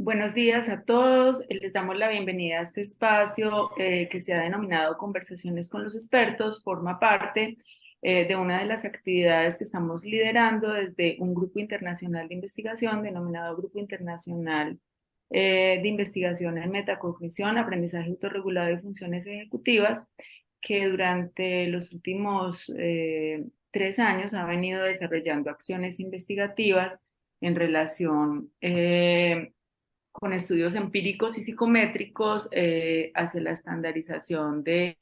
Buenos días a todos. Les damos la bienvenida a este espacio que se ha denominado Conversaciones con los Expertos. Forma parte de una de las actividades que estamos liderando desde un grupo internacional de investigación denominado Grupo Internacional de Investigación en Metacognición, Aprendizaje Autorregulado y Funciones Ejecutivas, que durante los últimos 3 años ha venido desarrollando acciones investigativas en relación con estudios empíricos y psicométricos hacia la estandarización eh,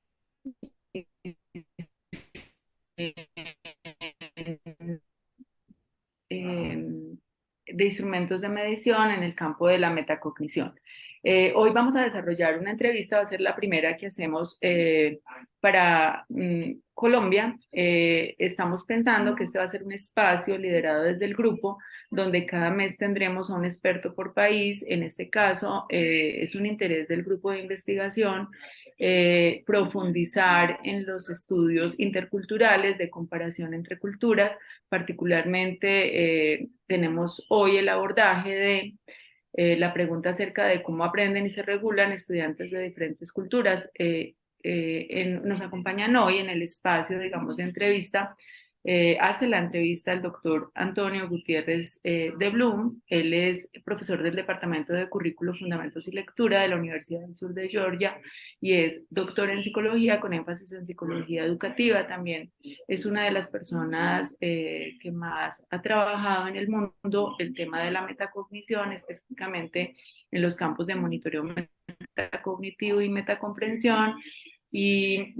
de instrumentos de medición en el campo de la metacognición. Hoy vamos a desarrollar una entrevista, va a ser la primera que hacemos para Colombia. Estamos pensando que este va a ser un espacio liderado desde el grupo, donde cada mes tendremos a un experto por país. En este caso, es un interés del grupo de investigación profundizar en los estudios interculturales de comparación entre culturas. Particularmente tenemos hoy el abordaje de la pregunta acerca de cómo aprenden y se regulan estudiantes de diferentes culturas. Nos acompañan hoy en el espacio, digamos, de entrevista. Hace la entrevista el doctor Antonio Gutiérrez de Bloom. Él es profesor del Departamento de Currículo, Fundamentos y Lectura de la Universidad del Sur de Georgia y es doctor en psicología con énfasis en psicología educativa. También es una de las personas que más ha trabajado en el mundo el tema de la metacognición, específicamente en los campos de monitoreo metacognitivo y metacomprensión, y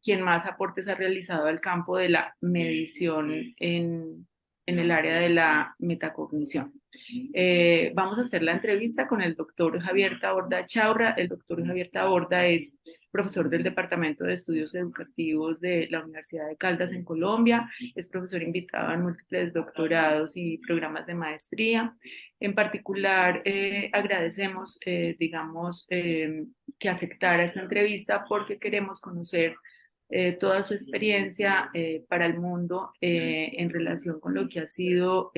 quien más aportes ha realizado al campo de la medición en el área de la metacognición. Vamos a hacer la entrevista con el doctor Javier Taborda Chaurra. El doctor Javier Taborda es profesor del Departamento de Estudios Educativos de la Universidad de Caldas en Colombia, es profesor invitado en múltiples doctorados y programas de maestría. En particular, agradecemos, que aceptara esta entrevista porque queremos conocer toda su experiencia para el mundo en relación con lo que ha sido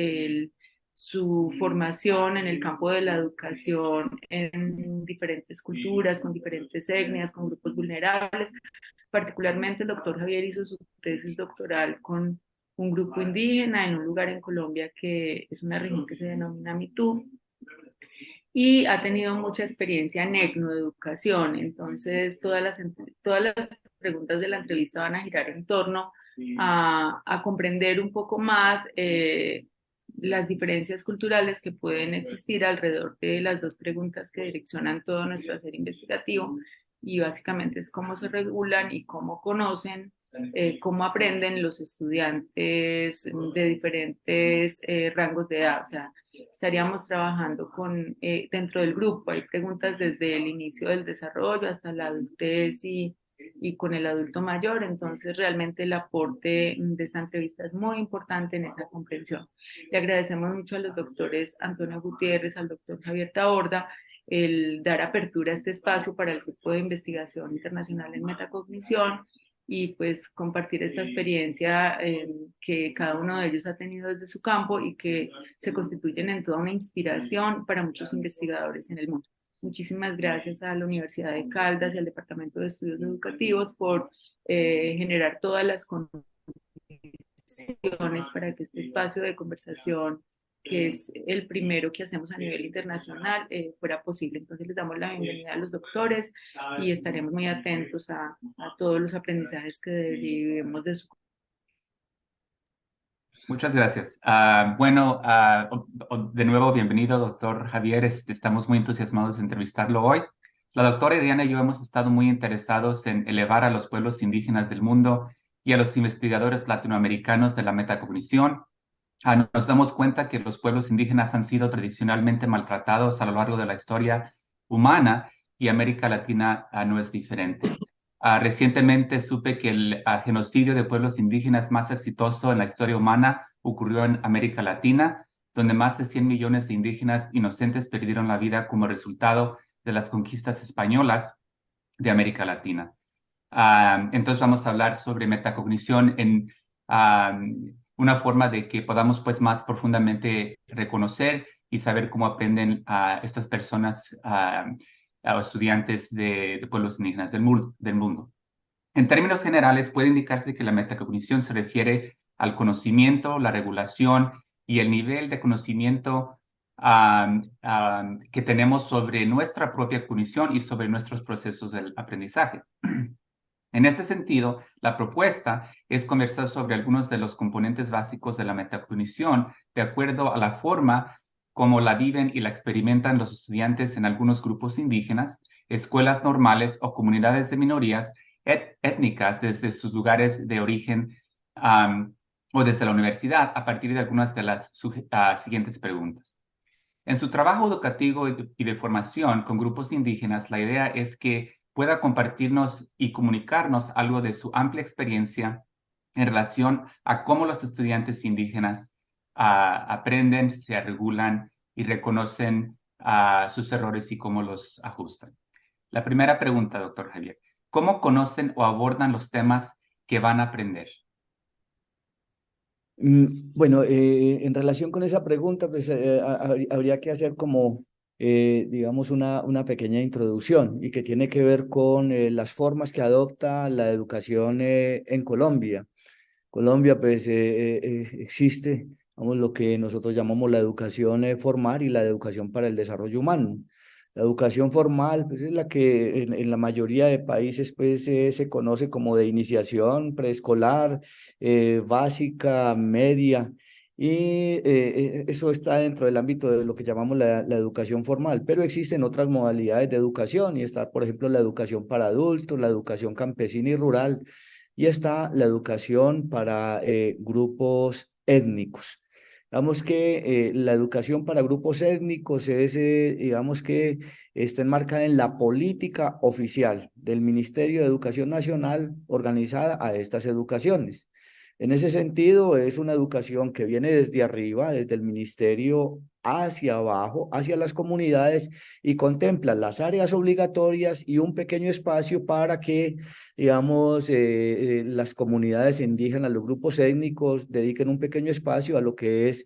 su formación en el campo de la educación en diferentes culturas, con diferentes etnias, con grupos vulnerables. Particularmente el doctor Javier hizo su tesis doctoral con un grupo indígena en un lugar en Colombia que es una región que se denomina Mitú, y ha tenido mucha experiencia en etnoeducación. Entonces, todas las preguntas de la entrevista van a girar en torno a comprender un poco más las diferencias culturales que pueden existir alrededor de las dos preguntas que direccionan todo nuestro hacer investigativo, y básicamente es cómo se regulan y cómo conocen, cómo aprenden los estudiantes de diferentes rangos de edad. O sea, estaríamos trabajando dentro del grupo. Hay preguntas desde el inicio del desarrollo hasta la adultez y con el adulto mayor. Entonces, realmente el aporte de esta entrevista es muy importante en esa comprensión. Le agradecemos mucho a los doctores Antonio Gutiérrez, al doctor Javier Taborda, el dar apertura a este espacio para el Grupo de Investigación Internacional en Metacognición, y pues compartir esta experiencia que cada uno de ellos ha tenido desde su campo y que se constituyen en toda una inspiración para muchos investigadores en el mundo. Muchísimas gracias a la Universidad de Caldas y al Departamento de Estudios Educativos por generar todas las condiciones para que este espacio de conversación, que es el primero que hacemos a nivel internacional, fuera posible. Entonces les damos la bienvenida a los doctores y estaremos muy atentos a todos los aprendizajes que derivemos de su. Muchas gracias. De nuevo, bienvenido, doctor Javier. Estamos muy entusiasmados de entrevistarlo hoy. La doctora Diana y yo hemos estado muy interesados en elevar a los pueblos indígenas del mundo y a los investigadores latinoamericanos de la metacognición. Nos damos cuenta que los pueblos indígenas han sido tradicionalmente maltratados a lo largo de la historia humana y América Latina no es diferente. Recientemente supe que el genocidio de pueblos indígenas más exitoso en la historia humana ocurrió en América Latina, donde más de 100 millones de indígenas inocentes perdieron la vida como resultado de las conquistas españolas de América Latina. Entonces vamos a hablar sobre metacognición en una forma de que podamos pues más profundamente reconocer y saber cómo aprenden a estas personas, a estudiantes de pueblos indígenas del mundo. En términos generales, puede indicarse que la metacognición se refiere al conocimiento, la regulación y el nivel de conocimiento que tenemos sobre nuestra propia cognición y sobre nuestros procesos del aprendizaje. En este sentido, la propuesta es conversar sobre algunos de los componentes básicos de la metacognición de acuerdo a la forma como la viven y la experimentan los estudiantes en algunos grupos indígenas, escuelas normales o comunidades de minorías étnicas desde sus lugares de origen o desde la universidad, a partir de algunas de las siguientes preguntas. En su trabajo educativo y de formación con grupos indígenas, la idea es que pueda compartirnos y comunicarnos algo de su amplia experiencia en relación a cómo los estudiantes indígenas aprenden, se regulan y reconocen sus errores y cómo los ajustan. La primera pregunta, doctor Javier, ¿cómo conocen o abordan los temas que van a aprender? Bueno, en relación con esa pregunta, pues habría que hacer como, digamos, una pequeña introducción y que tiene que ver con las formas que adopta la educación en Colombia. Colombia, pues, existe, vamos, lo que nosotros llamamos la educación formal y la educación para el desarrollo humano. La educación formal, pues, es la que en la mayoría de países, pues, se conoce como de iniciación preescolar, básica, media, y eso está dentro del ámbito de lo que llamamos la educación formal, pero existen otras modalidades de educación, y está, por ejemplo, la educación para adultos, la educación campesina y rural, y está la educación para grupos étnicos. Digamos que la educación para grupos étnicos es, digamos que está enmarcada en la política oficial del Ministerio de Educación Nacional organizada a estas educaciones. En ese sentido, es una educación que viene desde arriba, desde el ministerio hacia abajo, hacia las comunidades, y contempla las áreas obligatorias y un pequeño espacio para que, digamos, las comunidades indígenas, los grupos étnicos, dediquen un pequeño espacio a lo que es,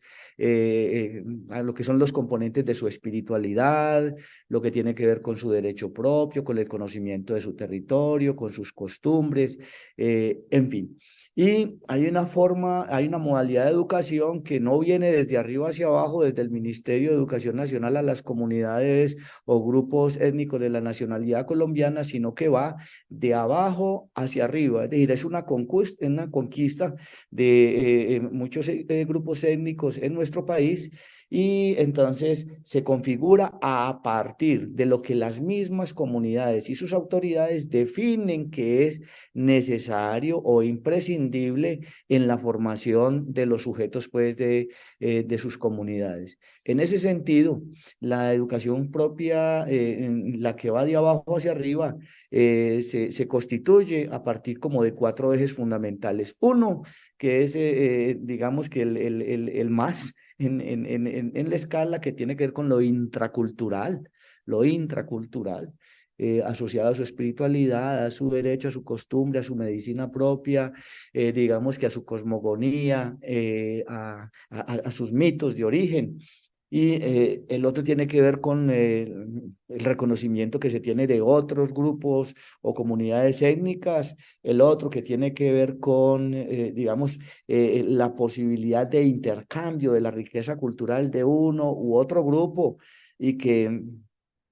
a lo que son los componentes de su espiritualidad, lo que tiene que ver con su derecho propio, con el conocimiento de su territorio, con sus costumbres, en fin. Y hay una forma, hay una modalidad de educación que no viene desde arriba hacia abajo, desde el Ministerio de Educación Nacional a las comunidades o grupos étnicos de la nacionalidad colombiana, sino que va de abajo hacia arriba. Es decir, es una conquista de muchos grupos étnicos en nuestro país, y entonces se configura a partir de lo que las mismas comunidades y sus autoridades definen que es necesario o imprescindible en la formación de los sujetos, pues, de sus comunidades. En ese sentido, la educación propia, la que va de abajo hacia arriba, se constituye a partir como de 4 ejes fundamentales. Uno, que es, digamos que el más en la escala, que tiene que ver con lo intracultural, asociado a su espiritualidad, a su derecho, a su costumbre, a su medicina propia, digamos que a su cosmogonía, a sus mitos de origen. Y el otro tiene que ver con el reconocimiento que se tiene de otros grupos o comunidades étnicas, el otro que tiene que ver con, digamos, la posibilidad de intercambio de la riqueza cultural de uno u otro grupo, y que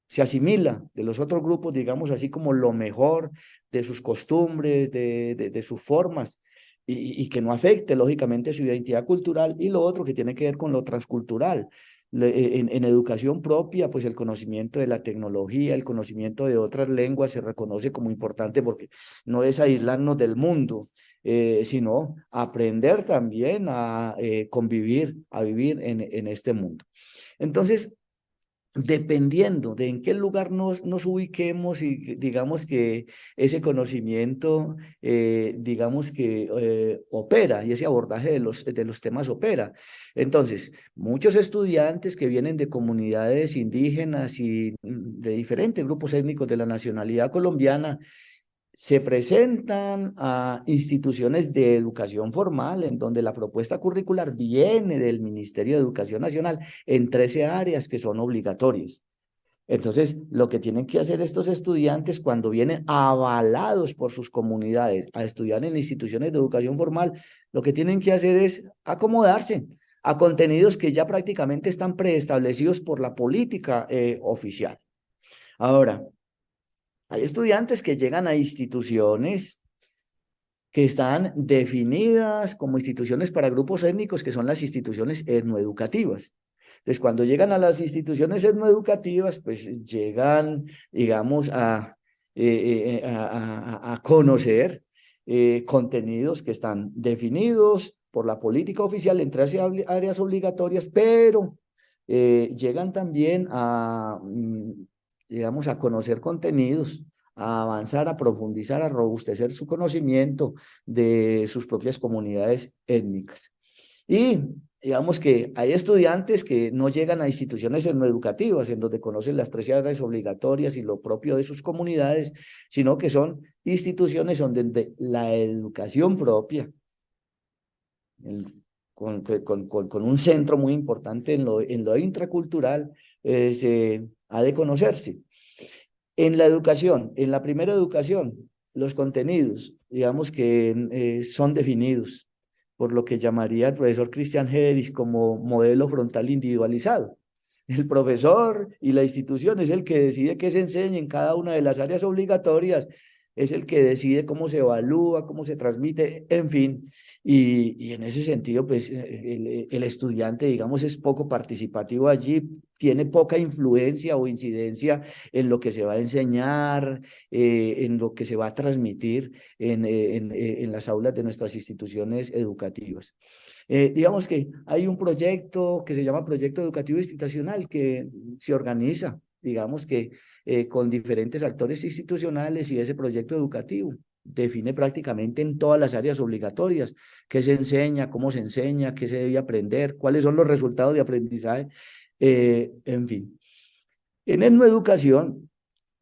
se asimila de los otros grupos, digamos así, como lo mejor de sus costumbres, de sus formas, y que no afecte, lógicamente, su identidad cultural. Y lo otro que tiene que ver con lo transcultural. En educación propia, pues el conocimiento de la tecnología, el conocimiento de otras lenguas se reconoce como importante, porque no es aislarnos del mundo, sino aprender también a convivir, a vivir en este mundo. Entonces, dependiendo de en qué lugar nos ubiquemos, y digamos que ese conocimiento, digamos que opera, y ese abordaje de los temas opera. Entonces, muchos estudiantes que vienen de comunidades indígenas y de diferentes grupos étnicos de la nacionalidad colombiana, se presentan a instituciones de educación formal, en donde la propuesta curricular viene del Ministerio de Educación Nacional en 13 áreas que son obligatorias. Entonces, lo que tienen que hacer estos estudiantes cuando vienen avalados por sus comunidades a estudiar en instituciones de educación formal, lo que tienen que hacer es acomodarse a contenidos que ya prácticamente están preestablecidos por la política oficial. Ahora, hay estudiantes que llegan a instituciones que están definidas como instituciones para grupos étnicos, que son las instituciones etnoeducativas. Entonces, cuando llegan a las instituciones etnoeducativas, pues llegan, digamos, a conocer contenidos que están definidos por la política oficial en 13 áreas obligatorias, pero llegan también digamos, a conocer contenidos, a avanzar, a profundizar, a robustecer su conocimiento de sus propias comunidades étnicas. Y digamos que hay estudiantes que no llegan a instituciones educativas en donde conocen las 13 áreas obligatorias y lo propio de sus comunidades, sino que son instituciones donde la educación propia, con un centro muy importante en lo intracultural, se ha de conocerse. En la educación, en la primera educación, los contenidos, digamos que son definidos por lo que llamaría el profesor Christian Hederis como modelo frontal individualizado. El profesor y la institución es el que decide qué se enseña en cada una de las áreas obligatorias, es el que decide cómo se evalúa, cómo se transmite, en fin. Y en ese sentido, pues el estudiante, digamos, es poco participativo allí, tiene poca influencia o incidencia en lo que se va a enseñar, en lo que se va a transmitir en las aulas de nuestras instituciones educativas. Digamos que hay un proyecto que se llama Proyecto Educativo Institucional que se organiza, digamos que con diferentes actores institucionales, y ese proyecto educativo define prácticamente en todas las áreas obligatorias qué se enseña, cómo se enseña, qué se debe aprender, cuáles son los resultados de aprendizaje, en fin. En etnoeducación,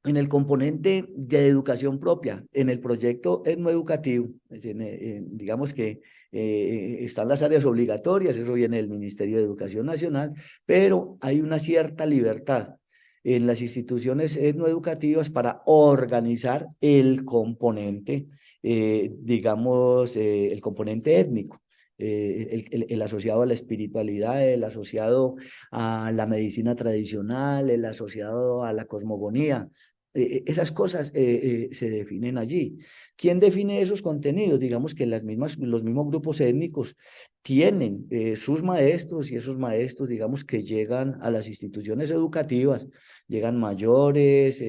en el componente de educación propia, en el proyecto etnoeducativo, digamos que están las áreas obligatorias, eso viene del Ministerio de Educación Nacional, pero hay una cierta libertad en las instituciones etnoeducativas para organizar el componente, digamos, el componente étnico. El asociado a la espiritualidad, el asociado a la medicina tradicional, el asociado a la cosmogonía. Esas cosas se definen allí. ¿Quién define esos contenidos? Digamos que los mismos grupos étnicos tienen sus maestros, y esos maestros, digamos, que llegan a las instituciones educativas, llegan mayores,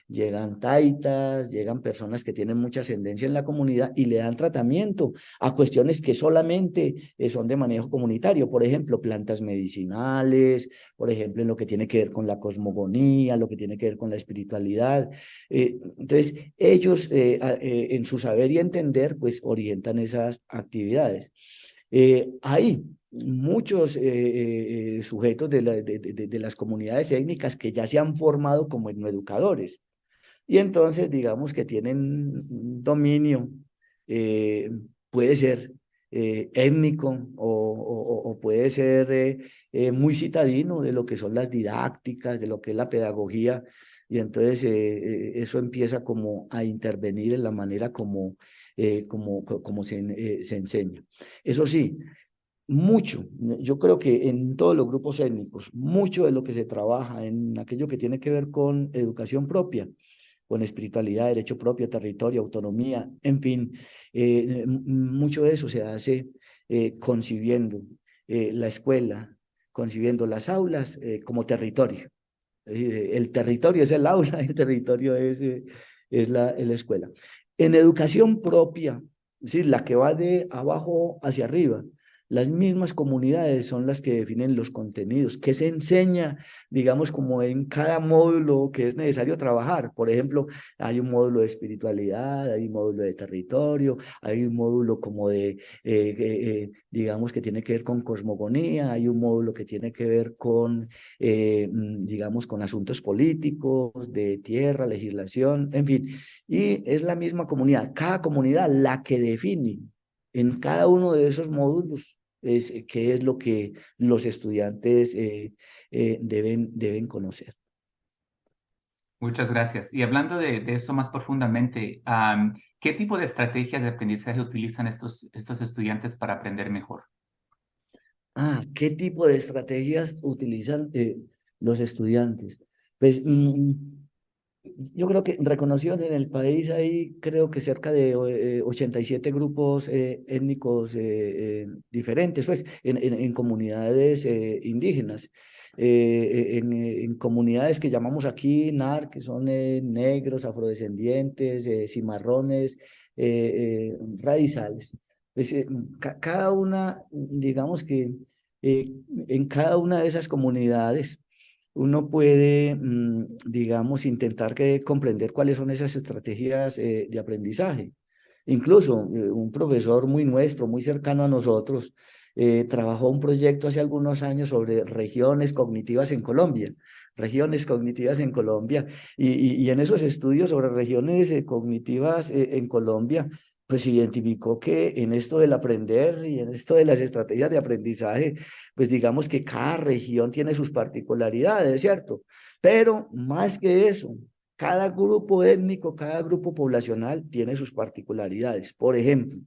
llegan taitas, llegan personas que tienen mucha ascendencia en la comunidad y le dan tratamiento a cuestiones que solamente son de manejo comunitario, por ejemplo, plantas medicinales, por ejemplo, en lo que tiene que ver con la cosmogonía, lo que tiene que ver con la espiritualidad. Entonces, ellos en su saber y entender, pues orientan esas actividades. Hay muchos sujetos de las comunidades étnicas que ya se han formado como etnoeducadores, y entonces digamos que tienen un dominio, eh, puede ser étnico o puede ser muy citadino de lo que son las didácticas, de lo que es la pedagogía, y entonces eso empieza como a intervenir en la manera como se enseña. Eso sí, mucho, yo creo que en todos los grupos étnicos, mucho de lo que se trabaja en aquello que tiene que ver con educación propia, con espiritualidad, derecho propio, territorio, autonomía, en fin, mucho de eso se hace concibiendo la escuela, concibiendo las aulas como territorio. El territorio es el aula, el territorio es la escuela. En educación propia, es decir, la que va de abajo hacia arriba, Las mismas comunidades son las que definen los contenidos, qué se enseña, digamos, como en cada módulo que es necesario trabajar. Por ejemplo, hay un módulo de espiritualidad, hay un módulo de territorio, hay un módulo como de, digamos, que tiene que ver con cosmogonía, hay un módulo que tiene que ver con, digamos, con asuntos políticos, de tierra, legislación, en fin. Y es la misma comunidad, cada comunidad la que define en cada uno de esos módulos es qué es lo que los estudiantes deben conocer. Muchas gracias. Y hablando de eso más profundamente, ¿qué tipo de estrategias de aprendizaje utilizan estos estudiantes para aprender mejor? ¿Qué tipo de estrategias utilizan los estudiantes? Pues yo creo que reconocidos en el país hay creo que cerca de 87 grupos étnicos diferentes, pues en comunidades indígenas. En comunidades que llamamos aquí NAR, que son negros, afrodescendientes, cimarrones, raizales. Pues, cada una, digamos que eh, en cada una de esas comunidades uno puede, digamos, intentar comprender cuáles son esas estrategias de aprendizaje. Incluso un profesor muy nuestro, muy cercano a nosotros, trabajó un proyecto hace algunos años sobre regiones cognitivas en Colombia. Regiones cognitivas en Colombia. Y en esos estudios sobre regiones cognitivas en Colombia, pues identificó que en esto del aprender y en esto de las estrategias de aprendizaje, pues digamos que cada región tiene sus particularidades, ¿cierto? Pero más que eso, cada grupo étnico, cada grupo poblacional tiene sus particularidades. Por ejemplo,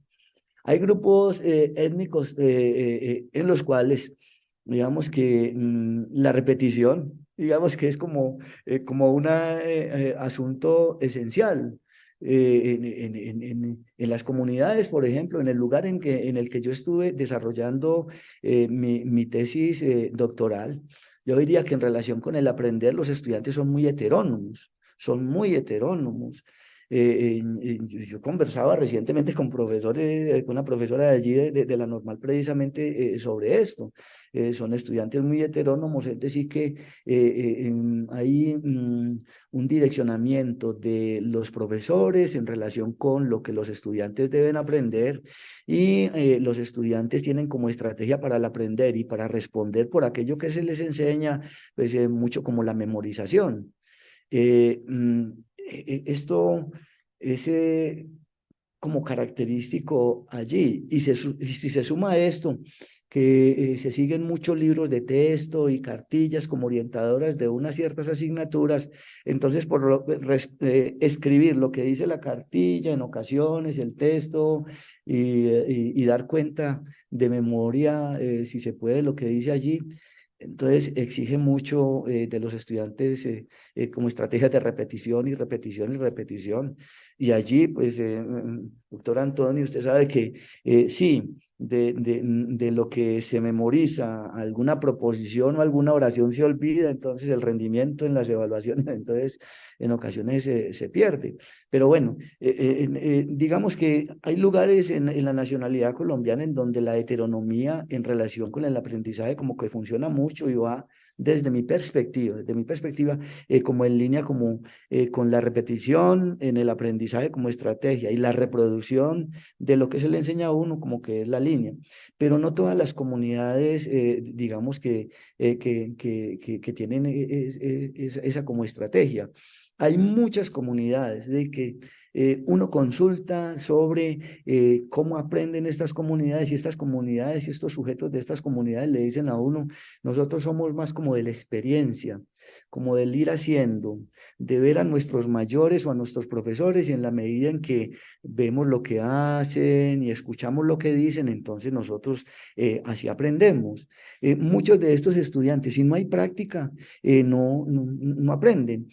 hay grupos étnicos en los cuales, digamos que la repetición, digamos que es como un asunto esencial. En las comunidades, por ejemplo, en el lugar en el que yo estuve desarrollando mi tesis doctoral, yo diría que en relación con el aprender, los estudiantes son muy heterónomos, son muy heterónomos. Yo conversaba recientemente con profesores, con una profesora de allí de la normal precisamente sobre esto. Son estudiantes muy heterónomos, es decir, que hay un direccionamiento de los profesores en relación con lo que los estudiantes deben aprender y los estudiantes tienen como estrategia para el aprender y para responder por aquello que se les enseña, pues mucho como la memorización. Esto es como característico allí. Y si se suma a esto, que se siguen muchos libros de texto y cartillas como orientadoras de unas ciertas asignaturas, entonces escribir lo que dice la cartilla en ocasiones, el texto, y dar cuenta de memoria, si se puede, lo que dice allí. Entonces exige mucho de los estudiantes como estrategias de repetición y repetición y repetición. Y allí, pues, doctor Antonio, usted sabe que sí, de lo que se memoriza, alguna proposición o alguna oración se olvida, entonces el rendimiento en las evaluaciones, entonces en ocasiones se pierde. Pero bueno, digamos que hay lugares en la nacionalidad colombiana en donde la heteronomía en relación con el aprendizaje como que funciona mucho y va desde mi perspectiva, como en línea como con la repetición en el aprendizaje como estrategia y la reproducción de lo que se le enseña a uno como que es la línea. Pero no todas las comunidades, digamos que tienen esa como estrategia. Hay muchas comunidades de que uno consulta sobre cómo aprenden estas comunidades y estas comunidades y estos sujetos de estas comunidades le dicen a uno, nosotros somos más como de la experiencia, como del ir haciendo, de ver a nuestros mayores o a nuestros profesores y en la medida en que vemos lo que hacen y escuchamos lo que dicen, entonces nosotros así aprendemos. Muchos de estos estudiantes, si no hay práctica, no aprenden.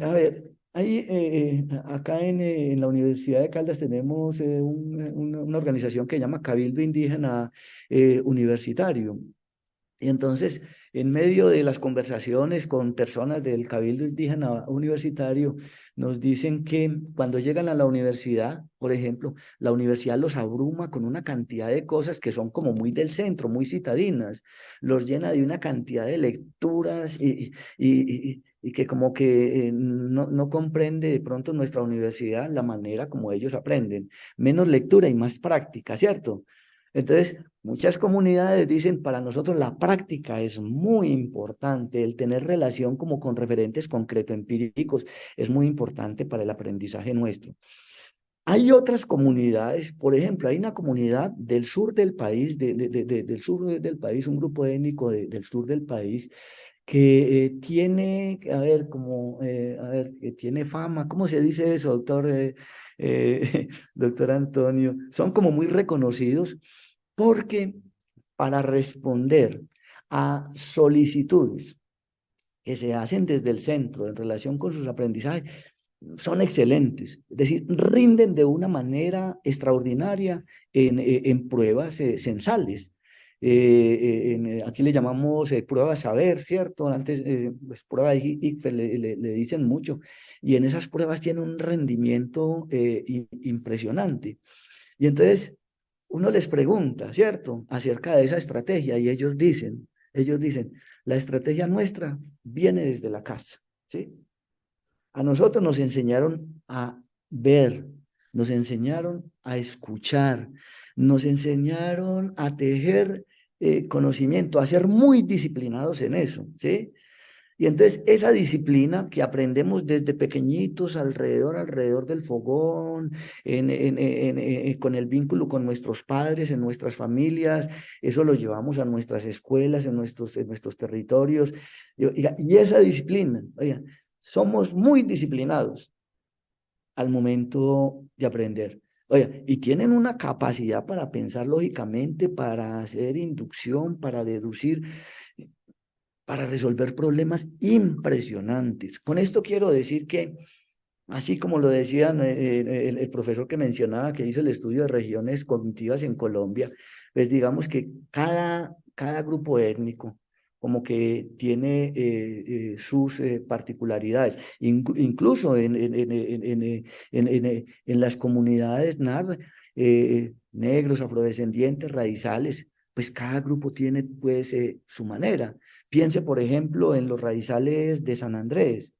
A ver, ahí, acá en la Universidad de Caldas tenemos una organización que se llama Cabildo Indígena Universitario. Y entonces, en medio de las conversaciones con personas del Cabildo Indígena Universitario, nos dicen que cuando llegan a la universidad, por ejemplo, la universidad los abruma con una cantidad de cosas que son como muy del centro, muy citadinas, los llena de una cantidad de lecturas y que como que no comprende de pronto nuestra universidad la manera como ellos aprenden. Menos lectura y más práctica, ¿cierto? Entonces, muchas comunidades dicen, para nosotros la práctica es muy importante, el tener relación como con referentes concretos, empíricos, es muy importante para el aprendizaje nuestro. Hay otras comunidades, por ejemplo, hay una comunidad del sur del país, del sur del país, un grupo étnico del sur del país que tiene, a ver, que tiene fama, ¿cómo se dice eso, doctor, doctor Antonio? Son como muy reconocidos porque para responder a solicitudes que se hacen desde el centro en relación con sus aprendizajes, son excelentes, es decir, rinden de una manera extraordinaria en pruebas censales. Aquí le llamamos prueba de saber, ¿cierto? Antes, pues prueba de ICFES le dicen mucho, y en esas pruebas tiene un rendimiento impresionante. Y entonces uno les pregunta, ¿cierto? Acerca de esa estrategia, y ellos dicen, la estrategia nuestra viene desde la casa, ¿sí? A nosotros nos enseñaron a ver, nos enseñaron a escuchar, nos enseñaron a tejer conocimiento, a ser muy disciplinados en eso, ¿sí? Y entonces esa disciplina que aprendemos desde pequeñitos alrededor del fogón, con el vínculo con nuestros padres, en nuestras familias, eso lo llevamos a nuestras escuelas, en nuestros territorios. Y esa disciplina, oiga, somos muy disciplinados al momento de aprender. Oiga, y tienen una capacidad para pensar lógicamente, para hacer inducción, para deducir, para resolver problemas impresionantes. Con esto quiero decir que, así como lo decía el profesor que mencionaba, que hizo el estudio de regiones cognitivas en Colombia, pues digamos que cada grupo étnico como que tiene sus particularidades. Incluso en las comunidades negros, afrodescendientes, raizales, pues cada grupo tiene pues su manera. Piense, por ejemplo, en los raizales de San Andrés.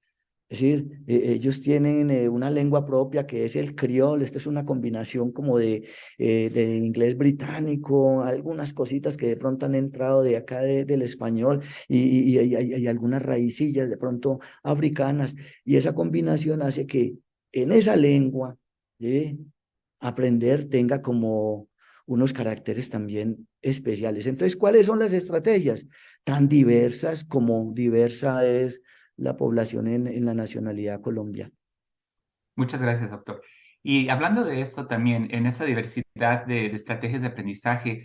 Es decir, ellos tienen una lengua propia que es el criol. Esta es una combinación como de inglés británico, algunas cositas que de pronto han entrado de acá del español y algunas raicillas de pronto africanas. Y esa combinación hace que en esa lengua, ¿sí?, aprender tenga como unos caracteres también especiales. Entonces, ¿cuáles son las estrategias? Tan diversas como diversa es la población en la nacionalidad colombiana. Muchas gracias, doctor. Y hablando de esto también, en esa diversidad de estrategias de aprendizaje,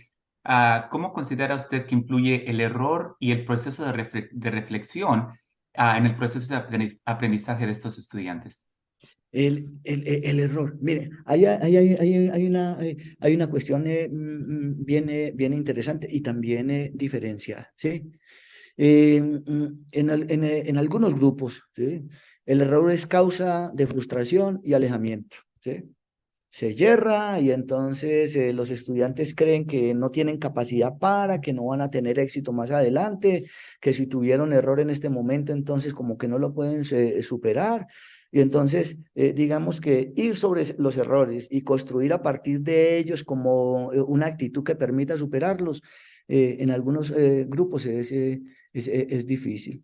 ¿cómo considera usted que influye el error y el proceso de reflexión en el proceso de aprendizaje de estos estudiantes? El error. Mire, hay una cuestión bien interesante y también diferenciada, ¿sí? En algunos grupos, ¿sí?, el error es causa de frustración y alejamiento, ¿sí? Se yerra y entonces los estudiantes creen que no tienen capacidad que no van a tener éxito más adelante, que si tuvieron error en este momento, entonces como que no lo pueden superar. Y entonces, digamos que ir sobre los errores y construir a partir de ellos como una actitud que permita superarlos, en algunos grupos es difícil.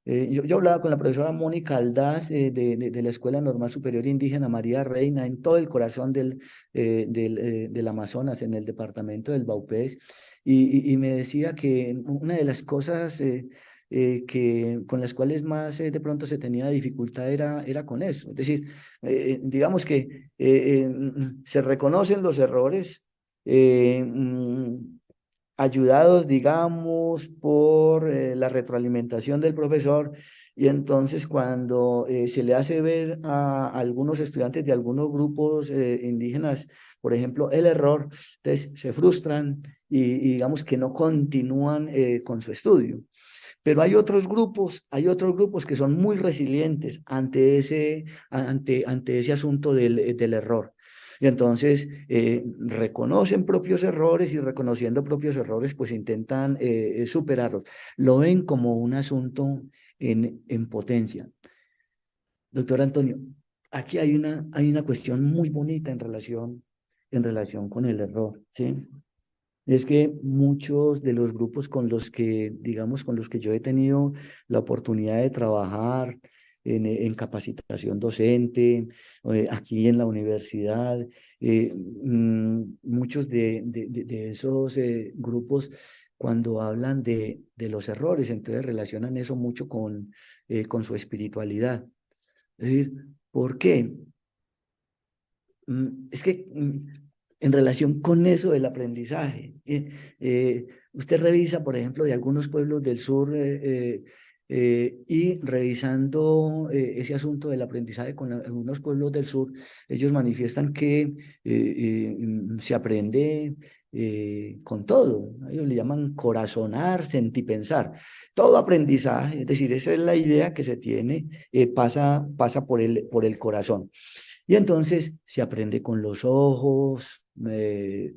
Yo hablaba con la profesora Mónica Aldaz de la Escuela Normal Superior Indígena María Reina, en todo el corazón del Amazonas, en el departamento del Baupés, y me decía que una de las cosas con las cuales más de pronto se tenía dificultad era con eso. Es decir, digamos que se reconocen los errores, ayudados, digamos, por la retroalimentación del profesor. Y entonces cuando se le hace ver a algunos estudiantes de algunos grupos indígenas, por ejemplo, el error, entonces se frustran y digamos que no continúan con su estudio. Pero hay otros grupos que son muy resilientes ante ese asunto del error. Y entonces reconocen propios errores y reconociendo propios errores, pues intentan superarlos. Lo ven como un asunto en potencia. Doctor Antonio, aquí hay una cuestión muy bonita en relación con el error, ¿sí? Es que muchos de los grupos con los que, digamos, con los que yo he tenido la oportunidad de trabajar en capacitación docente, aquí en la universidad, muchos de esos grupos, cuando hablan de los errores, entonces relacionan eso mucho con su espiritualidad. Es decir, ¿por qué? Es que en relación con eso del aprendizaje, usted revisa, por ejemplo, de algunos pueblos del sur y revisando ese asunto del aprendizaje con algunos pueblos del sur, ellos manifiestan que se aprende con todo. Ellos le llaman corazonar, sentipensar. Todo aprendizaje, es decir, esa es la idea que se tiene, pasa por el corazón. Y entonces se aprende con los ojos,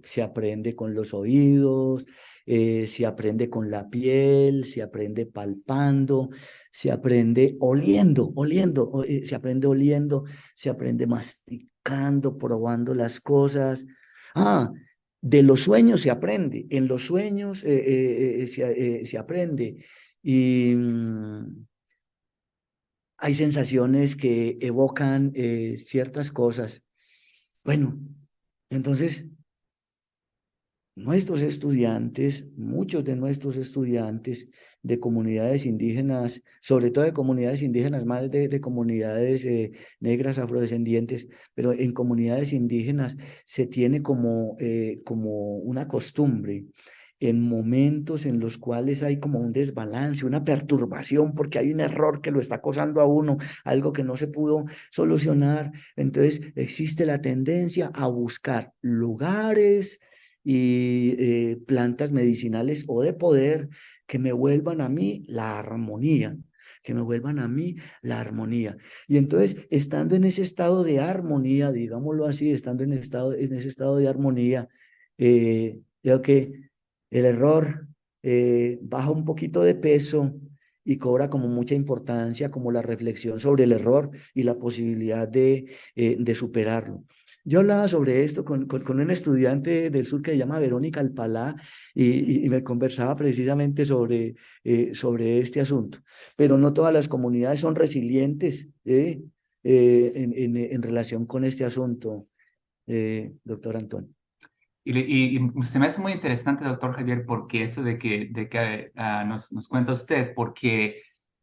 se aprende con los oídos, se aprende con la piel, se aprende palpando, se aprende se aprende oliendo, se aprende masticando, probando las cosas. Ah, de los sueños se aprende, en los sueños se aprende. Y hay sensaciones que evocan ciertas cosas. Bueno, entonces nuestros estudiantes, muchos de nuestros estudiantes de comunidades indígenas, sobre todo de comunidades indígenas, más de comunidades negras afrodescendientes, pero en comunidades indígenas se tiene como una costumbre en momentos en los cuales hay como un desbalance, una perturbación, porque hay un error que lo está acosando a uno, algo que no se pudo solucionar. Entonces existe la tendencia a buscar lugares y plantas medicinales o de poder que me vuelvan a mí la armonía, que me vuelvan a mí la armonía. Y entonces, estando en ese estado de armonía, digámoslo así, estando en ese estado de armonía, creo que el error baja un poquito de peso y cobra como mucha importancia, como la reflexión sobre el error y la posibilidad de superarlo. Yo hablaba sobre esto con un estudiante del sur que se llama Verónica Alpalá y me conversaba precisamente sobre este asunto. Pero no todas las comunidades son resilientes en relación con este asunto, doctor Antonio. Y se me hace muy interesante, doctor Javier, porque eso de que nos cuenta usted, porque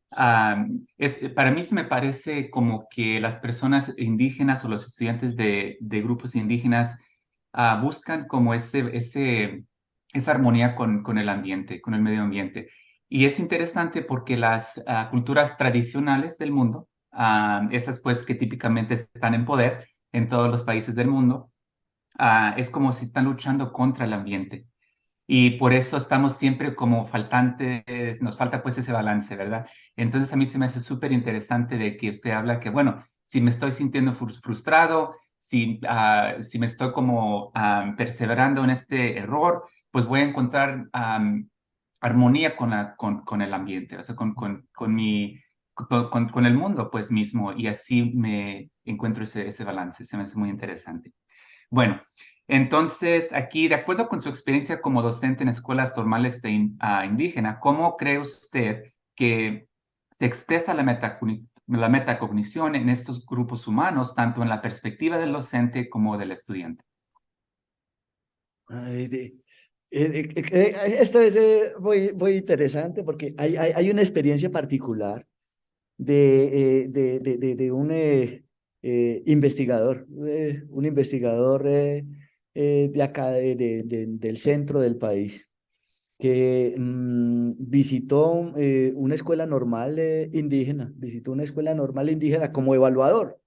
para mí se me parece como que las personas indígenas o los estudiantes de grupos indígenas buscan como esa armonía con el ambiente, con el medio ambiente. Y es interesante porque las culturas tradicionales del mundo, esas pues que típicamente están en poder en todos los países del mundo, es como si están luchando contra el ambiente. Y por eso estamos siempre como faltantes, nos falta pues ese balance, ¿verdad? Entonces a mí se me hace súper interesante de que usted habla que, bueno, si me estoy sintiendo frustrado, si me estoy como perseverando en este error, pues voy a encontrar armonía con el ambiente, o sea, con el mundo pues mismo, y así me encuentro ese balance, se me hace muy interesante. Bueno, entonces aquí, de acuerdo con su experiencia como docente en escuelas normales indígena, ¿cómo cree usted que se expresa la metacognición en estos grupos humanos, tanto en la perspectiva del docente como del estudiante? Ay, esto es muy interesante porque hay una experiencia particular de un investigador de acá del centro del país. que visitó una escuela normal indígena, visitó una escuela normal indígena como evaluador.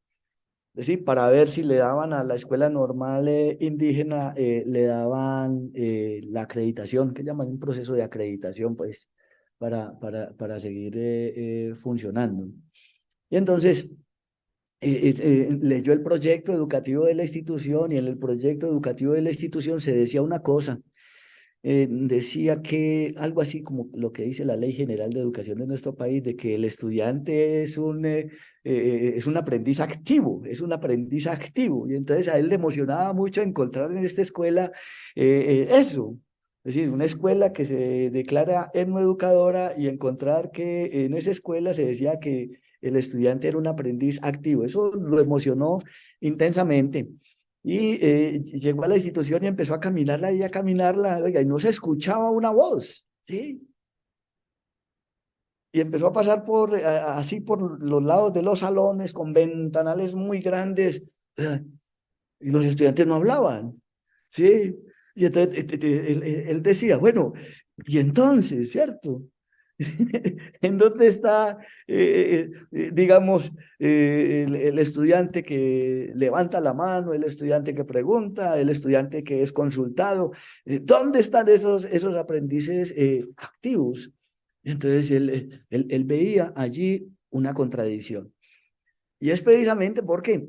Es decir, para ver si le daban a la escuela normal indígena, le daban la acreditación, que llaman un proceso de acreditación, pues, para seguir funcionando. Y entonces leyó el proyecto educativo de la institución y en el proyecto educativo de la institución se decía una cosa, decía que algo así como lo que dice la Ley General de Educación de nuestro país, de que el estudiante es un aprendiz activo, es un aprendiz activo. Y entonces a él le emocionaba mucho encontrar en esta escuela eso. Es decir, una escuela que se declara etnoeducadora y encontrar que en esa escuela se decía que el estudiante era un aprendiz activo. Eso lo emocionó intensamente. Y llegó a la institución y empezó a caminarla y a caminarla, oiga, y no se escuchaba una voz, ¿sí? Y empezó a pasar así por los lados de los salones con ventanales muy grandes, y los estudiantes no hablaban, ¿sí? Y entonces él decía, bueno, y entonces, ¿cierto? ¿En dónde está, digamos, el estudiante que levanta la mano, el estudiante que pregunta, el estudiante que es consultado? ¿Dónde están esos aprendices activos? Entonces él veía allí una contradicción. Y es precisamente porque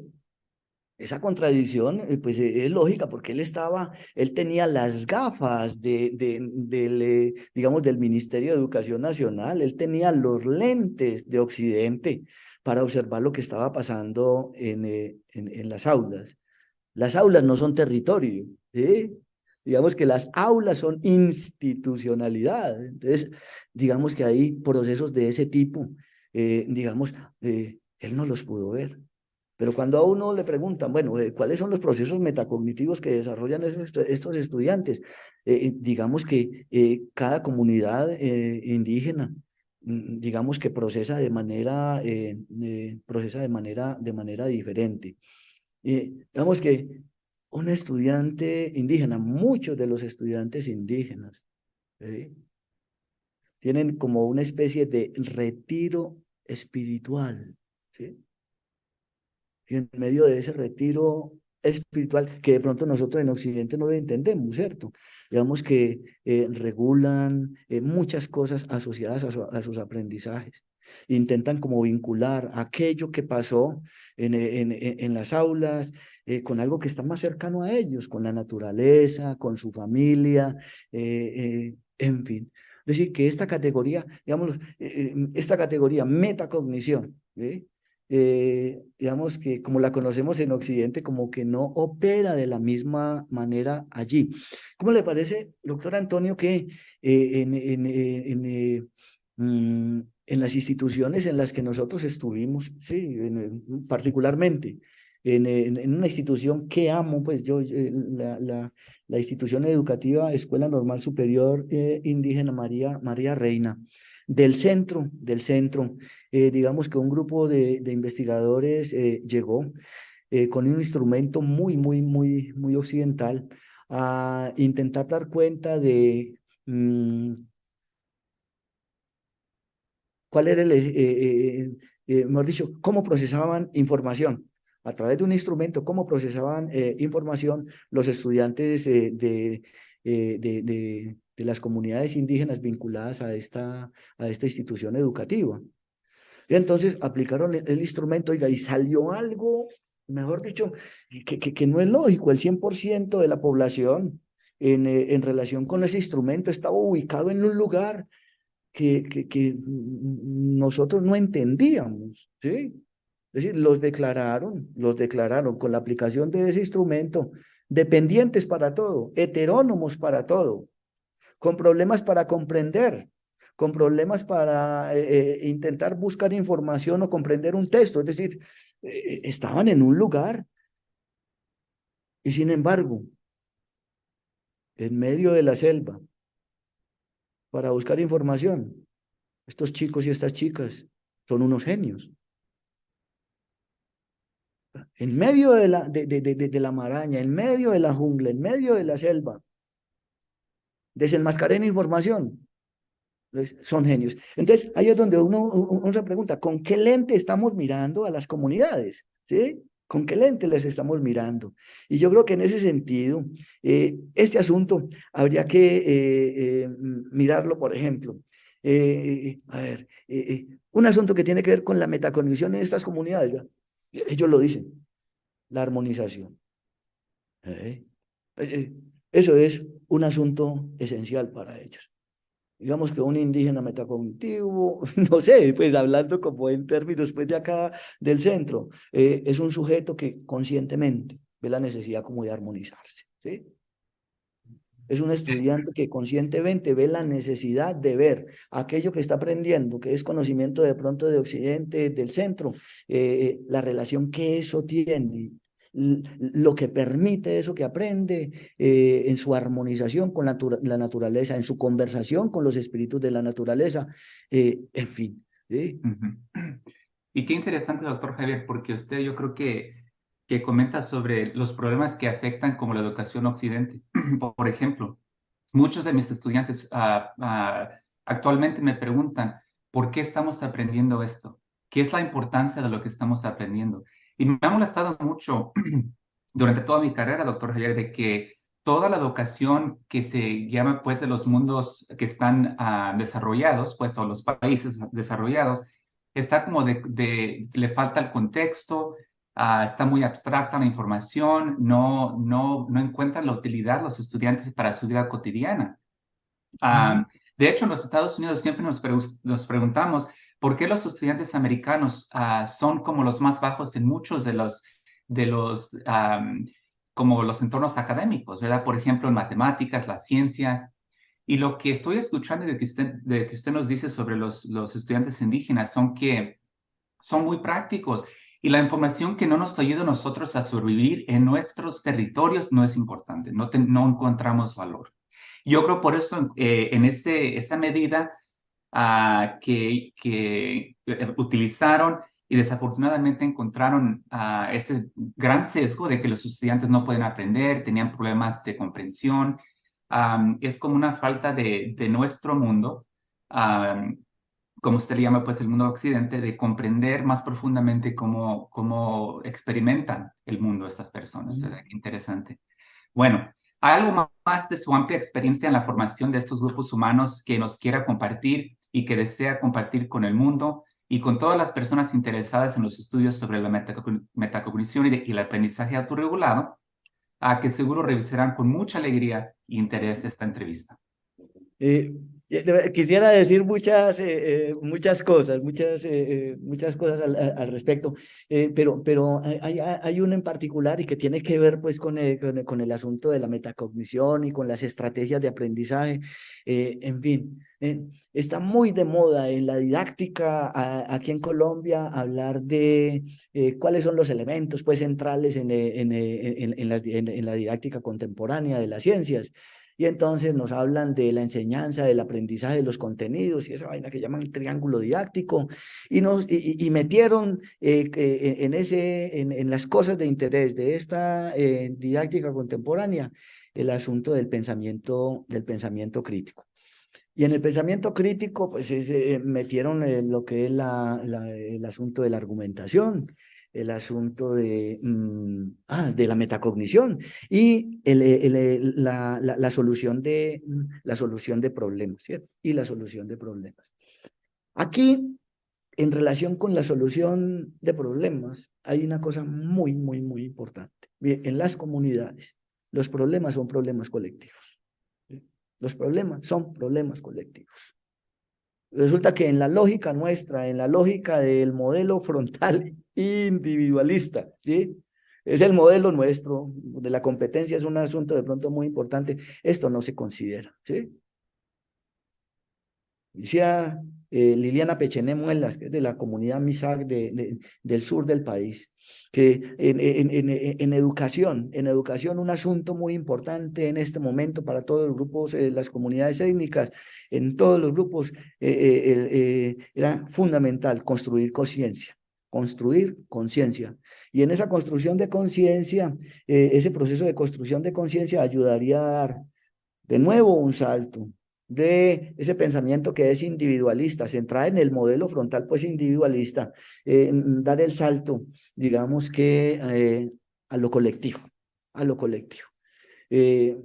esa contradicción, pues es lógica, porque él tenía las gafas digamos, del Ministerio de Educación Nacional, él tenía los lentes de Occidente para observar lo que estaba pasando en las aulas. Las aulas no son territorio, ¿sí? Digamos que las aulas son institucionalidad. Entonces, digamos que hay procesos de ese tipo, digamos, él no los pudo ver. Pero cuando a uno le preguntan, bueno, ¿cuáles son los procesos metacognitivos que desarrollan estos estudiantes? Digamos que cada comunidad indígena, digamos que procesa de manera diferente. Digamos que un estudiante indígena, muchos de los estudiantes indígenas, ¿sí? Tienen como una especie de retiro espiritual, ¿sí? Y en medio de ese retiro espiritual, que de pronto nosotros en Occidente no lo entendemos, ¿cierto? Digamos que regulan muchas cosas asociadas a sus aprendizajes. Intentan como vincular aquello que pasó en las aulas con algo que está más cercano a ellos, con la naturaleza, con su familia, en fin. Es decir, que esta categoría, digamos, esta categoría metacognición, ¿sí? Digamos que como la conocemos en Occidente, como que no opera de la misma manera allí. ¿Cómo le parece, doctor Antonio, que en las instituciones en las que nosotros estuvimos, sí, particularmente en una institución que amo, pues la institución educativa Escuela Normal Superior Indígena María Reina, del centro, digamos que un grupo de investigadores llegó con un instrumento muy occidental a intentar dar cuenta de cuál era mejor dicho, cómo procesaban información. A través de un instrumento, cómo procesaban información los estudiantes de las comunidades indígenas vinculadas a esta institución educativa. Y entonces aplicaron el instrumento, oiga, y salió algo, mejor dicho, que no es lógico. El 100% de la población en relación con ese instrumento estaba ubicado en un lugar que nosotros no entendíamos, ¿sí? Es decir, los declararon con la aplicación de ese instrumento, dependientes para todo, heterónomos para todo, con problemas para comprender, con problemas para intentar buscar información o comprender un texto. Es decir, estaban en un lugar y sin embargo, en medio de la selva, para buscar información, estos chicos y estas chicas son unos genios. En medio de la maraña, en medio de la jungla, en medio de la selva, desenmascaren información. Entonces, son genios. Entonces, ahí es donde uno se pregunta, ¿con qué lente estamos mirando a las comunidades? ¿Sí? ¿Con qué lente les estamos mirando? Y yo creo que en ese sentido, este asunto habría que mirarlo, por ejemplo. Un asunto que tiene que ver con la metacognición en estas comunidades, ¿ya? Ellos lo dicen, la armonización. ¿Eh? Eh, Eso es un asunto esencial para ellos. Digamos que un indígena metacognitivo, no sé, pues hablando como en términos pues de acá del centro, es un sujeto que conscientemente ve la necesidad como de armonizarse, ¿sí? Es un estudiante que conscientemente ve la necesidad de ver aquello que está aprendiendo, que es conocimiento de pronto de Occidente, del centro, la relación que eso tiene, lo que permite eso que aprende en su armonización con la naturaleza, en su conversación con los espíritus de la naturaleza, en fin. ¿Sí? Y qué interesante, doctor Javier, porque usted yo creo que comenta sobre los problemas que afectan como la educación occidente. Por ejemplo, muchos de mis estudiantes actualmente me preguntan, ¿por qué estamos aprendiendo esto? ¿Qué es la importancia de lo que estamos aprendiendo? Y me ha molestado mucho durante toda mi carrera, doctor Javier, de que toda la educación que se llama pues de los mundos que están desarrollados, pues o los países desarrollados, está como le falta el contexto, está muy abstracta la información, no encuentran la utilidad los estudiantes para su vida cotidiana. De hecho, en los Estados Unidos siempre nos preguntamos por qué los estudiantes americanos son como los más bajos en muchos de los como los entornos académicos, ¿verdad? Por ejemplo, en matemáticas, las ciencias. Y lo que estoy escuchando de que usted nos dice sobre los estudiantes indígenas son que son muy prácticos y la información que no nos ayuda a nosotros a sobrevivir en nuestros territorios no es importante, no encontramos valor. Yo creo por eso en esa medida que utilizaron y desafortunadamente encontraron ese gran sesgo de que los estudiantes no pueden aprender, tenían problemas de comprensión, es como una falta de nuestro mundo, como usted le llama, pues el mundo occidente, de comprender más profundamente cómo experimentan el mundo estas personas, ¿verdad? Qué interesante. Bueno, ¿hay algo más de su amplia experiencia en la formación de estos grupos humanos que nos quiera compartir y que desea compartir con el mundo y con todas las personas interesadas en los estudios sobre la metacognición y el aprendizaje autorregulado, a que seguro revisarán con mucha alegría e interés esta entrevista? Quisiera decir muchas cosas al respecto, pero hay uno en particular y que tiene que ver pues con el asunto de la metacognición y con las estrategias de aprendizaje. En fin, está muy de moda en la didáctica aquí en Colombia hablar de cuáles son los elementos pues centrales en la didáctica contemporánea de las ciencias. Y entonces nos hablan de la enseñanza, del aprendizaje de los contenidos y esa vaina que llaman el triángulo didáctico. Y metieron en las cosas de interés de esta didáctica contemporánea el asunto del pensamiento crítico. Y en el pensamiento crítico, pues metieron lo que es el asunto de la argumentación, el asunto de la metacognición y la solución de problemas, ¿cierto? Y la solución de problemas. Aquí, en relación con la solución de problemas, hay una cosa muy, muy, muy importante. Bien, en las comunidades, los problemas son problemas colectivos. ¿Sí? Los problemas son problemas colectivos. Resulta que en la lógica nuestra, en la lógica del modelo frontal individualista, ¿sí? Es el modelo nuestro, de la competencia es un asunto de pronto muy importante, esto no se considera, ¿sí? Decía Liliana Pechené Muelas, que es de la comunidad Misak del sur del país, que en educación un asunto muy importante en este momento para todos los grupos, las comunidades étnicas, en todos los grupos, era fundamental construir conciencia. Construir conciencia. Y en esa construcción de conciencia, ese proceso de construcción de conciencia ayudaría a dar de nuevo un salto de ese pensamiento que es individualista, centrada en el modelo frontal, pues individualista, dar el salto, digamos que a lo colectivo, a lo colectivo. Eso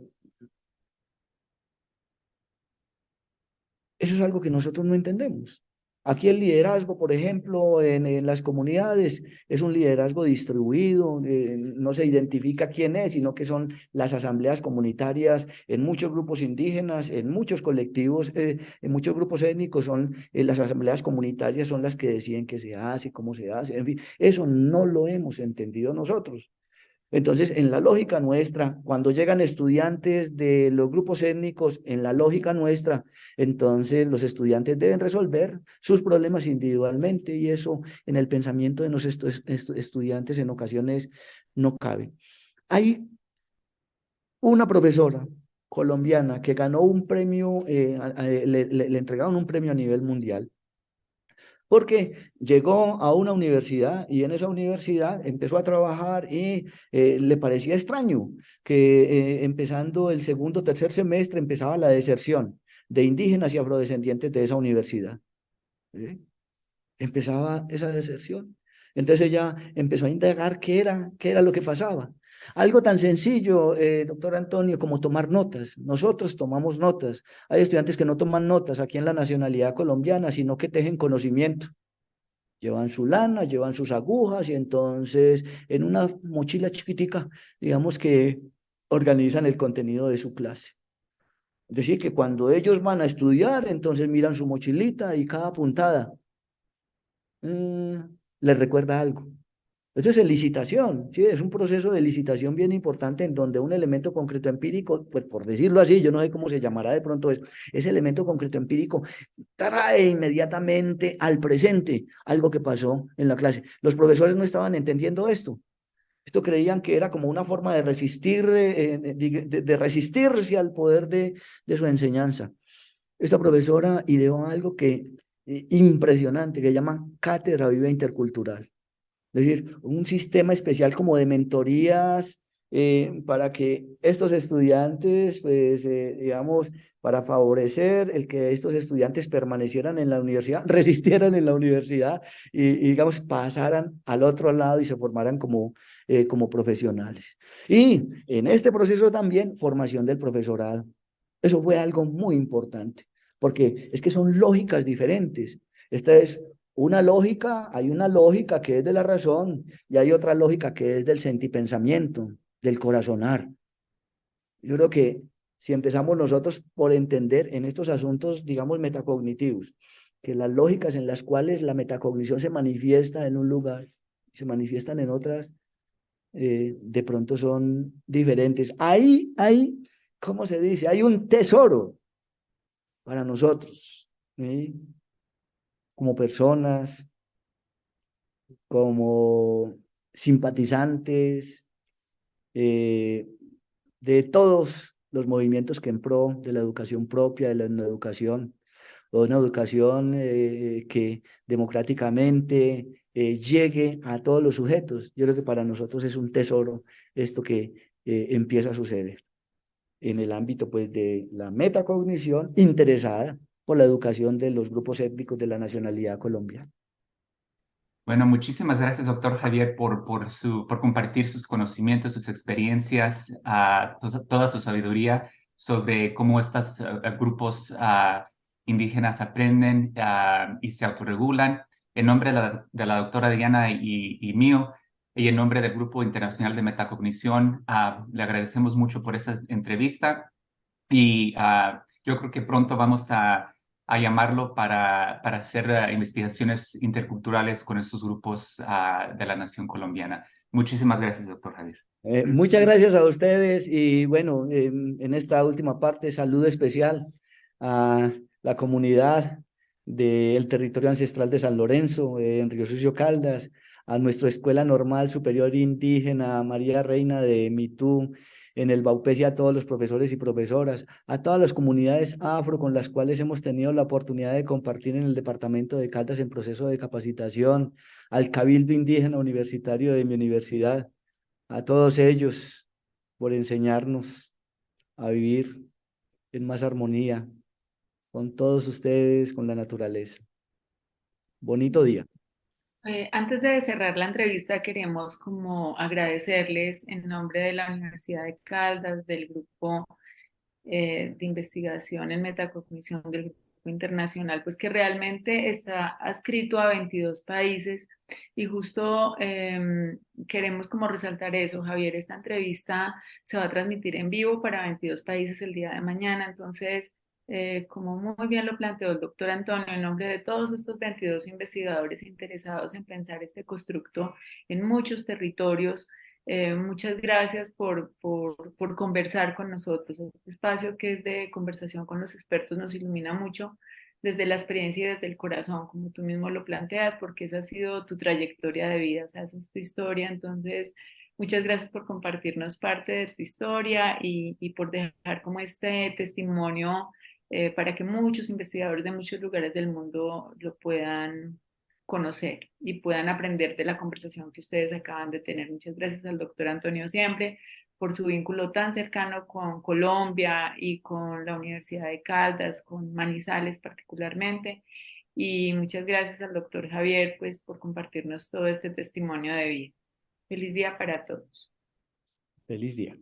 es algo que nosotros no entendemos. Aquí el liderazgo, por ejemplo, en las comunidades es un liderazgo distribuido, no se identifica quién es, sino que son las asambleas comunitarias en muchos grupos indígenas, en muchos colectivos, en muchos grupos étnicos, son las asambleas comunitarias son las que deciden qué se hace, cómo se hace, en fin, eso no lo hemos entendido nosotros. Entonces, en la lógica nuestra, cuando llegan estudiantes de los grupos étnicos, en la lógica nuestra, entonces los estudiantes deben resolver sus problemas individualmente y eso en el pensamiento de los estudiantes en ocasiones no cabe. Hay una profesora colombiana que ganó un premio, le entregaron un premio a nivel mundial porque llegó a una universidad y en esa universidad empezó a trabajar y le parecía extraño que empezando el segundo o tercer semestre empezaba la deserción de indígenas y afrodescendientes de esa universidad. ¿Sí? Empezaba esa deserción. Entonces ella empezó a indagar qué era lo que pasaba. Algo tan sencillo, doctor Antonio, como tomar notas. Nosotros tomamos notas. Hay estudiantes que no toman notas aquí en la nacionalidad colombiana, sino que tejen conocimiento. Llevan su lana, llevan sus agujas y entonces en una mochila chiquitica, digamos que organizan el contenido de su clase. Es decir, que cuando ellos van a estudiar, entonces miran su mochilita y cada puntada les recuerda algo. Eso es licitación, ¿sí? Es un proceso de licitación bien importante en donde un elemento concreto empírico, pues por decirlo así, yo no sé cómo se llamará de pronto eso, ese elemento concreto empírico trae inmediatamente al presente algo que pasó en la clase. Los profesores no estaban entendiendo esto. Esto creían que era como una forma de resistir, de resistirse al poder de su enseñanza. Esta profesora ideó algo que impresionante, que llama Cátedra Viva Intercultural. Es decir, un sistema especial como de mentorías para que estos estudiantes, pues, digamos, para favorecer el que estos estudiantes permanecieran en la universidad, resistieran en la universidad digamos, pasaran al otro lado y se formaran como profesionales. Y en este proceso también, formación del profesorado. Eso fue algo muy importante, porque es que son lógicas diferentes. Esta es una lógica, hay una lógica que es de la razón y hay otra lógica que es del sentipensamiento, del corazonar. Yo creo que si empezamos nosotros por entender en estos asuntos, digamos, metacognitivos, que las lógicas en las cuales la metacognición se manifiesta en un lugar, se manifiestan en otras, de pronto son diferentes. Ahí, ¿cómo se dice? Hay un tesoro para nosotros, ¿sí? Como personas, como simpatizantes eh, de todos los movimientos que en pro de la educación propia, de la educación, o una educación que democráticamente llegue a todos los sujetos. Yo creo que para nosotros es un tesoro esto que empieza a suceder en el ámbito pues de la metacognición interesada por la educación de los grupos étnicos de la nacionalidad colombiana. Bueno, muchísimas gracias, doctor Javier, por compartir sus conocimientos, sus experiencias, toda su sabiduría sobre cómo estos grupos indígenas aprenden y se autorregulan. En nombre de la doctora Diana y mío, y en nombre del Grupo Internacional de Metacognición, le agradecemos mucho por esta entrevista y yo creo que pronto vamos a llamarlo para hacer investigaciones interculturales con estos grupos de la nación colombiana. Muchísimas gracias, doctor Javier. Muchas gracias a ustedes y bueno, en esta última parte, saludo especial a la comunidad del territorio ancestral de San Lorenzo, en Río Sucio Caldas, a nuestra Escuela Normal Superior Indígena María Reina de Mitú, en el Baupés y a todos los profesores y profesoras, a todas las comunidades afro con las cuales hemos tenido la oportunidad de compartir en el departamento de Caldas en proceso de capacitación, al Cabildo Indígena Universitario de mi universidad, a todos ellos por enseñarnos a vivir en más armonía con todos ustedes, con la naturaleza. Bonito día. Antes de cerrar la entrevista, queremos como agradecerles en nombre de la Universidad de Caldas, del grupo de investigación en metacognición del grupo internacional, pues que realmente está adscrito a 22 países y justo queremos como resaltar eso, Javier, esta entrevista se va a transmitir en vivo para 22 países el día de mañana, entonces, como muy bien lo planteó el doctor Antonio, en nombre de todos estos 22 investigadores interesados en pensar este constructo en muchos territorios, muchas gracias por conversar con nosotros. Este espacio que es de conversación con los expertos nos ilumina mucho desde la experiencia y desde el corazón, como tú mismo lo planteas, porque esa ha sido tu trayectoria de vida, o sea, esa es tu historia. Entonces, muchas gracias por compartirnos parte de tu historia y por dejar como este testimonio para que muchos investigadores de muchos lugares del mundo lo puedan conocer y puedan aprender de la conversación que ustedes acaban de tener. Muchas gracias al doctor Antonio siempre por su vínculo tan cercano con Colombia y con la Universidad de Caldas, con Manizales particularmente. Y muchas gracias al doctor Javier, pues, por compartirnos todo este testimonio de vida. Feliz día para todos. Feliz día.